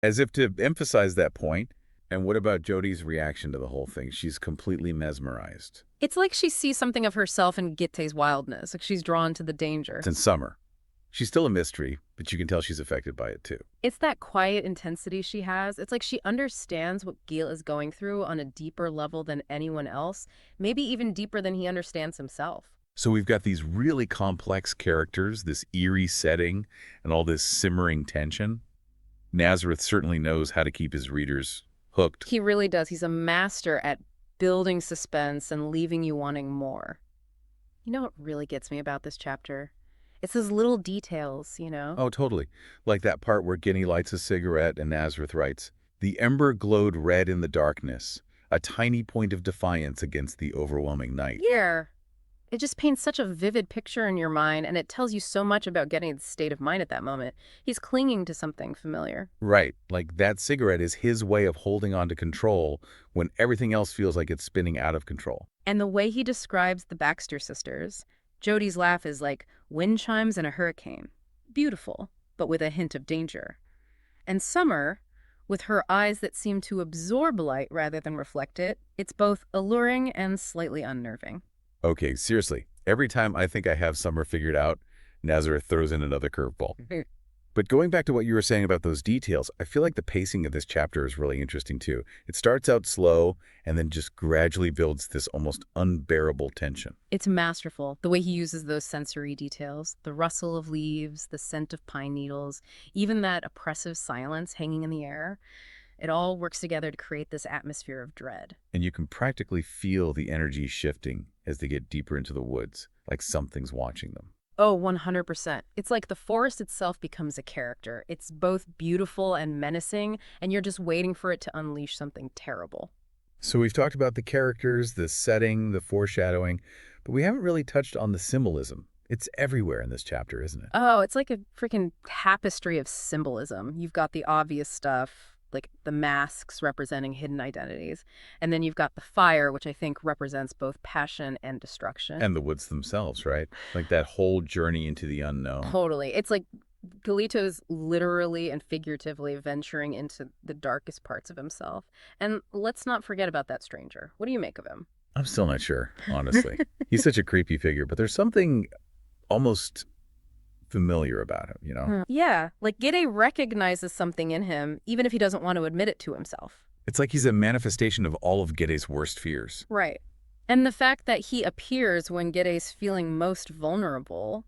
As if to emphasize that point. And what about Jodie's reaction to the whole thing? She's completely mesmerized. It's like she sees something of herself in Gitte's wildness, like she's drawn to the danger. It's in Summer. She's still a mystery, but you can tell she's affected by it too. It's that quiet intensity she has. It's like she understands what Gil is going through on a deeper level than anyone else, maybe even deeper than he understands himself. So we've got these really complex characters, this eerie setting, and all this simmering tension. Nazareth certainly knows how to keep his readers hooked. He really does. He's a master at building suspense and leaving you wanting more. You know what really gets me about this chapter? It's those little details, you know? Oh, totally. Like that part where Ginny lights a cigarette and Nazareth writes, "The ember glowed red in the darkness, a tiny point of defiance against the overwhelming night." Yeah. It just paints such a vivid picture in your mind, and it tells you so much about Getty's state of mind at that moment. He's clinging to something familiar. Right. Like that cigarette is his way of holding on to control when everything else feels like it's spinning out of control. And the way he describes the Baxter sisters, Jodie's laugh is like wind chimes in a hurricane. Beautiful, but with a hint of danger. And Summer, with her eyes that seem to absorb light rather than reflect it, it's both alluring and slightly unnerving. Okay, seriously. Every time I think I have Summer figured out, Nazareth throws in another curveball. But going back to what you were saying about those details, I feel like the pacing of this chapter is really interesting too. It starts out slow and then just gradually builds this almost unbearable tension. It's masterful, the way he uses those sensory details, the rustle of leaves, the scent of pine needles, even that oppressive silence hanging in the air. It all works together to create this atmosphere of dread. And you can practically feel the energy shifting as they get deeper into the woods, like something's watching them. Oh, 100%. It's like the forest itself becomes a character. It's both beautiful and menacing, and you're just waiting for it to unleash something terrible. So we've talked about the characters, the setting, the foreshadowing, but we haven't really touched on the symbolism. It's everywhere in this chapter, isn't it? Oh, it's like a freaking tapestry of symbolism. You've got the obvious stuff, like the masks representing hidden identities. And then you've got the fire, which I think represents both passion and destruction. And the woods themselves, right? Like that whole journey into the unknown. Totally. It's like Galito's literally and figuratively venturing into the darkest parts of himself. And let's not forget about that stranger. What do you make of him? I'm still not sure, honestly. He's such a creepy figure, but there's something almost familiar about him, you know? Yeah, like Gide recognizes something in him, even if he doesn't want to admit it to himself. It's like he's a manifestation of all of Gide's worst fears. Right. And the fact that he appears when Gide's feeling most vulnerable,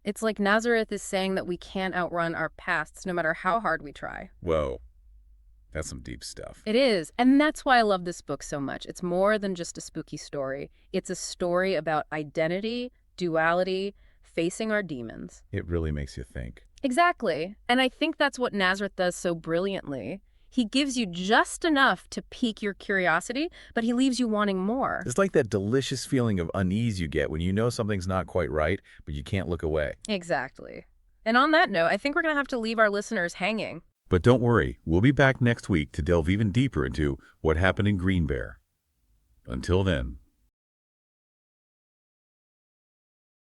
it's like Nazareth is saying that we can't outrun our pasts no matter how hard we try. Whoa, that's some deep stuff. It is. And that's why I love this book so much. It's more than just a spooky story. It's a story about identity, duality, facing our demons. It really makes you think. Exactly. And I think that's what Nazareth does so brilliantly. He gives you just enough to pique your curiosity, but he leaves you wanting more. It's like that delicious feeling of unease you get when you know something's not quite right, but you can't look away. Exactly. And on that note, I think we're going to have to leave our listeners hanging. But don't worry, we'll be back next week to delve even deeper into what happened in Green Bear. Until then.